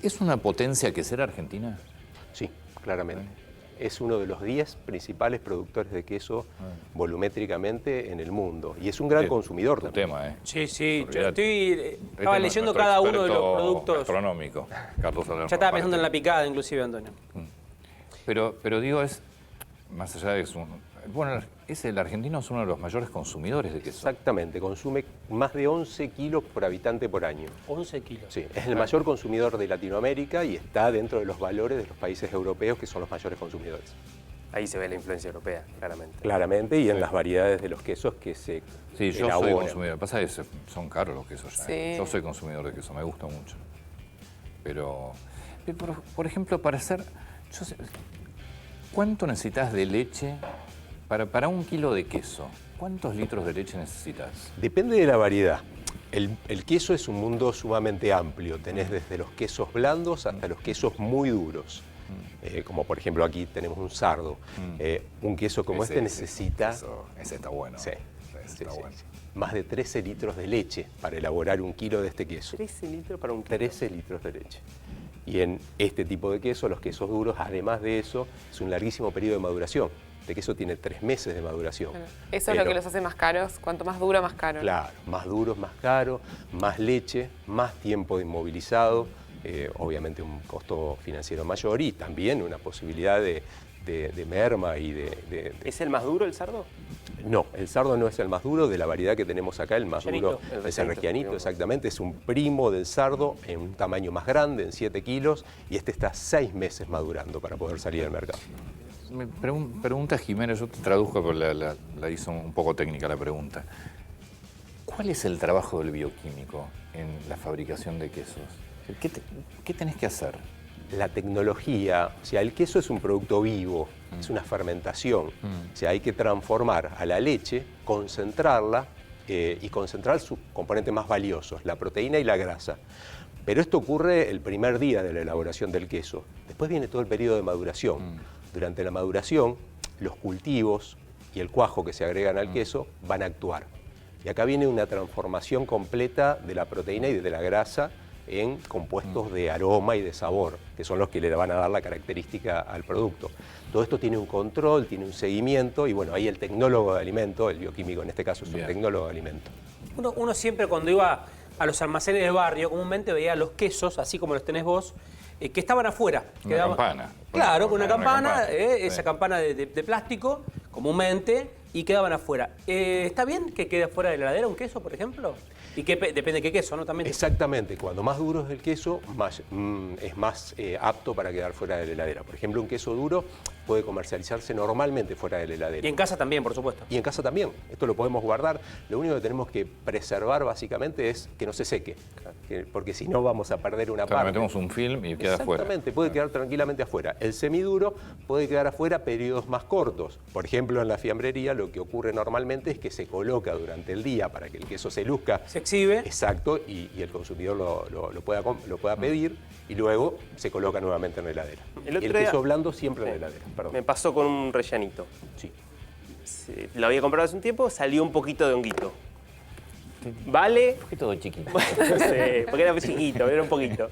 ¿Es una potencia que ser Argentina? Sí, claramente. Es uno de los 10 principales productores de queso volumétricamente en el mundo. Y es un gran consumidor también. Tema, ¿eh? Sí, sí. Yo Olvídate. estaba leyendo cada uno de los productos. Gastronómico, Carlos Salerno. Ya estaba pensando en la picada, inclusive, Antonio. Pero digo, es más allá de eso. Bueno, el argentino es uno de los mayores consumidores de queso. Exactamente, consume más de 11 kilos por habitante por año. 11 kilos. Sí, es el mayor consumidor de Latinoamérica y está dentro de los valores de los países europeos que son los mayores consumidores. Ahí se ve la influencia europea, claramente. Claramente, y en las variedades de los quesos que se Sí, yo elaboran. soy consumidor. Lo que pasa es que son caros los quesos ya. Sí. Yo soy consumidor de queso, me gusta mucho. Pero por ejemplo, para hacer... ¿Cuánto necesitas de leche para un kilo de queso? ¿Cuántos litros de leche necesitas? Depende de la variedad. El queso es un mundo sumamente amplio. Tenés desde los quesos blandos hasta los quesos muy duros. Como por ejemplo aquí tenemos un sardo. Un queso como este necesita... Ese está bueno. Sí, Ese está bueno. sí. Más de 13 litros de leche para elaborar un kilo de este queso. 13 litros para un kilo. 13 litros de leche. Y en este tipo de queso, los quesos duros, además de eso, es un larguísimo periodo de maduración. Este queso tiene 3 meses de maduración. Eso es lo que los hace más caros. Cuanto más duro, más caro. Claro, más duros, más caro, más leche, más tiempo de inmovilizado, obviamente un costo financiero mayor y también una posibilidad de merma y de... ¿Es el más duro el sardo? No, el sardo no es el más duro de la variedad que tenemos acá, el más duro El es el regianito, exactamente, es un primo del sardo en un tamaño más grande, en 7 kilos, y este está 6 meses madurando para poder salir al mercado. Me pregunta Jiménez, yo te traduzco, pero la hizo un poco técnica la pregunta. ¿Cuál es el trabajo del bioquímico en la fabricación de quesos? ¿Qué tenés que hacer? La tecnología, o sea, el queso es un producto vivo, es una fermentación, o sea, hay que transformar a la leche, concentrarla y concentrar sus componentes más valiosos, la proteína y la grasa. Pero esto ocurre el primer día de la elaboración del queso. Después viene todo el periodo de maduración. Durante la maduración, los cultivos y el cuajo que se agregan al queso van a actuar. Y acá viene una transformación completa de la proteína y de la grasa en compuestos de aroma y de sabor, que son los que le van a dar la característica al producto. Todo esto tiene un control, tiene un seguimiento, y bueno, ahí el tecnólogo de alimento, el bioquímico en este caso es un tecnólogo de alimento. Uno siempre cuando iba a los almacenes del barrio, comúnmente veía los quesos, así como los tenés vos, que estaban afuera. Una campana. Claro, con una campana, esa sí. campana de plástico, comúnmente, y quedaban afuera. ¿Está bien que quede afuera de la heladera un queso, por ejemplo? Y depende de qué queso, ¿no? También. Exactamente, cuando más duro es el queso, es más apto para quedar fuera de la heladera. Por ejemplo, un queso duro puede comercializarse normalmente fuera de la heladera. Y en casa también, por supuesto. Y en casa también, esto lo podemos guardar. Lo único que tenemos que preservar básicamente es que no se seque, porque si no vamos a perder una parte. Metemos un film y queda afuera. Exactamente, puede quedar tranquilamente afuera. El semiduro puede quedar afuera periodos más cortos. Por ejemplo, en la fiambrería lo que ocurre normalmente es que se coloca durante el día para que el queso se luzca. Se exhibe. Exacto, y el consumidor lo pueda pedir y luego se coloca nuevamente en la heladera. El El otro queso día- blando siempre en la heladera, perdón. Me pasó con un rellanito. Sí. Lo había comprado hace un tiempo, salió un poquito de honguito. ¿Vale? Un poquito de chiquito. No sé, porque era chiquito, era un poquito.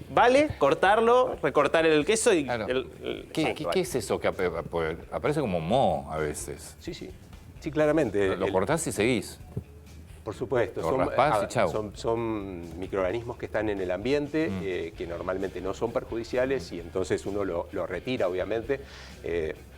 ¿Vale cortarlo, recortar el queso y... Claro. Sí, ¿Qué vale. es eso que aparece como moho a veces? Sí, sí. Sí, claramente. Lo cortás y seguís. Por supuesto, Lo raspás y chau. son microorganismos que están en el ambiente, que normalmente no son perjudiciales y entonces uno lo retira, obviamente,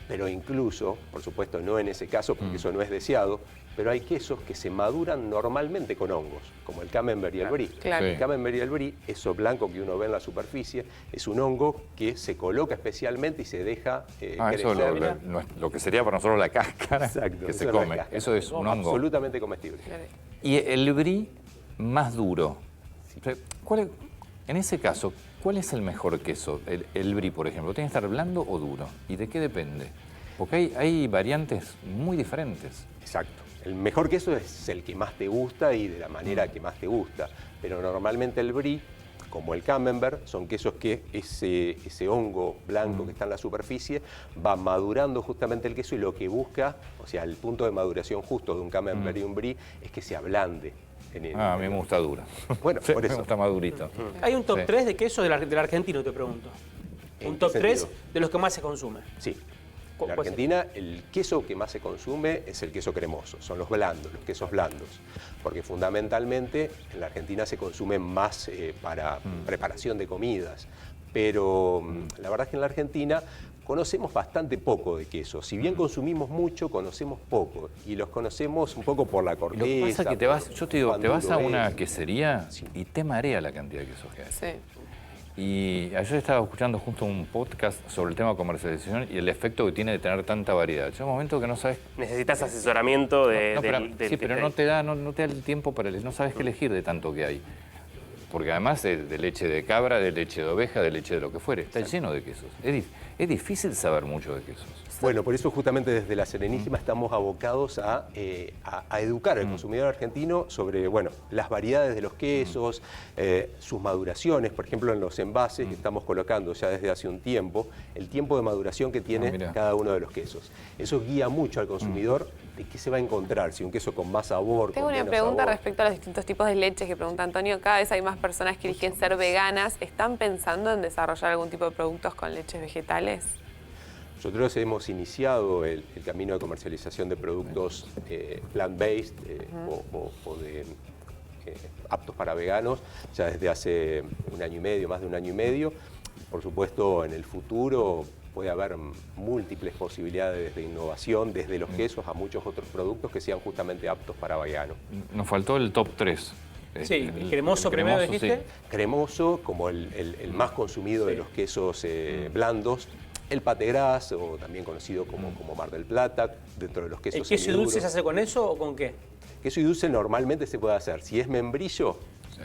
pero incluso, por supuesto, no en ese caso, porque eso no es deseado, pero hay quesos que se maduran normalmente con hongos, como el camembert y el brie. Claro. Sí. El camembert y el brie, eso blanco que uno ve en la superficie, es un hongo que se coloca especialmente y se deja crecer. Eso lo que sería para nosotros la cáscara Exacto, que eso se es la come. cáscara. Eso es un hongo. Absolutamente comestible. Y el brie más duro. O sea, en ese caso, ¿cuál es el mejor queso? El brie, por ejemplo, ¿tiene que estar blando o duro? ¿Y de qué depende? Porque hay variantes muy diferentes. Exacto. El mejor queso es el que más te gusta y de la manera que más te gusta. Pero normalmente el brie, como el camembert, son quesos que ese hongo blanco que está en la superficie va madurando justamente el queso y lo que busca, o sea, el punto de maduración justo de un camembert y un brie es que se ablande. A mí me gusta dura. Bueno, Sí, por eso. me gusta más durito. ¿Hay un top Sí. 3 de queso del argentino, te pregunto? ¿En Un qué top 3 sentido? de los que más se consume. Sí. ¿Cuál En Argentina el queso que más se consume es el queso cremoso, son los blandos, los quesos blandos, porque fundamentalmente en la Argentina se consumen más para preparación de comidas, pero la verdad es que en la Argentina conocemos bastante poco de queso. Si bien consumimos mucho, conocemos poco y los conocemos un poco por la Lo corteza. que pasa es que te vas, yo te digo, cuán te vas a duro una es. quesería Sí. y te marea la cantidad de quesos que hay. Sí. Y ayer estaba escuchando justo un podcast sobre el tema de comercialización y el efecto que tiene de tener tanta variedad. Llega un momento que no sabes... Necesitas asesoramiento de, No, pero, del sí, que pero está no ahí. te da, no te da el tiempo para elegir, no sabes qué elegir de tanto que hay. Porque además de leche de cabra, de leche de oveja, de leche de lo que fuere, está lleno de quesos. Es difícil saber mucho de quesos. Bueno, por eso justamente desde La Serenísima estamos abocados a educar al consumidor argentino sobre las variedades de los quesos, sus maduraciones, por ejemplo en los envases que estamos colocando ya desde hace un tiempo, el tiempo de maduración que tiene mirá. cada uno de los quesos. Eso guía mucho al consumidor de qué se va a encontrar, si un queso con más sabor, Tengo con una menos pregunta sabor. respecto a los distintos tipos de leches que pregunta Antonio. Cada vez hay más personas que eligen ser veganas. ¿Están pensando en desarrollar algún tipo de productos con leches vegetales? Nosotros hemos iniciado el camino de comercialización de productos plant-based o de aptos para veganos ya desde hace un año y medio, más de un año y medio. Por supuesto, en el futuro puede haber múltiples posibilidades de innovación, desde los quesos a muchos otros productos que sean justamente aptos para veganos. Nos faltó el top 3. Sí, el cremoso primero dijiste. Cremoso, como el más consumido de los quesos blandos. El pate gras, o también conocido como Mar del Plata, dentro de los quesos ¿El queso y dulce se semiduros. hace con eso o con qué? Queso y dulce normalmente se puede hacer. Si es membrillo,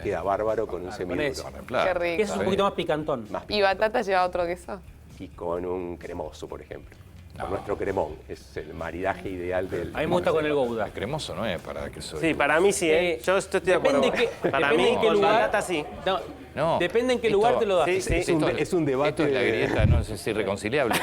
queda bárbaro con un semiduro. eso. Qué rico. Queso es un poquito más picantón. Más ¿Y batata lleva otro queso? y con un cremoso, por ejemplo. Con nuestro cremón. Es el maridaje ideal del... A mí me gusta con el Gouda. El cremoso no es para queso. de Sí, dulce. para mí sí, ¿eh? Yo estoy de acuerdo. Depende Para depende mí, en qué con lugar. batata sí. No, Depende en qué esto- lugar te lo das. Sí, sí. Es un debate... Esto es la grieta, no sé si irreconciliable.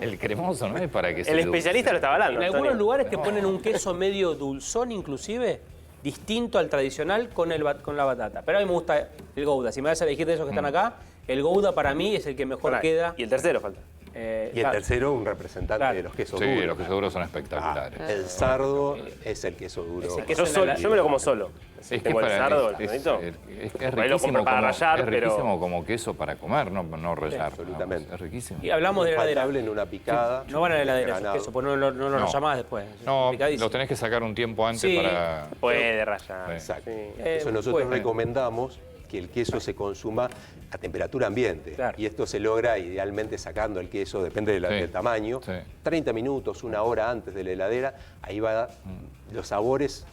El cremoso no es para queso. El de dulce. especialista lo estaba hablando. En algunos Antonio. lugares te ponen un queso medio dulzón inclusive, distinto al tradicional con la batata. Pero a mí me gusta el Gouda. Si me vas a elegir de esos que están acá, el Gouda para mí es el que mejor Pará, queda. Y el tercero falta. Y el Claro. tercero, un representante Claro. de los quesos Sí, duros. los quesos duros son espectaculares. El sardo es el queso duro. Ese queso Yo me lo como solo. Es que Como el para- sardo, es- el bonito. es Por ahí lo riquísimo compro para como, rallar, es pero- riquísimo como queso para comer, no rallar. absolutamente. Es riquísimo. Y hablamos de la heladera. Infaltable en una picada. No van a la heladera esos granado. quesos, pues no lo No. llamás después. No, Picadísimo. lo tenés que sacar un tiempo antes Sí. para... Puede rayar. Sí. Exacto. Sí. Eso nosotros Bueno. recomendamos que el queso se consuma a temperatura ambiente. Claro. Y esto se logra idealmente sacando el queso, depende Sí. del tamaño, Sí. 30 minutos, una hora antes de la heladera, ahí va, los sabores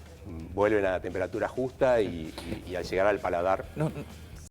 vuelven a la temperatura justa y al llegar al paladar. No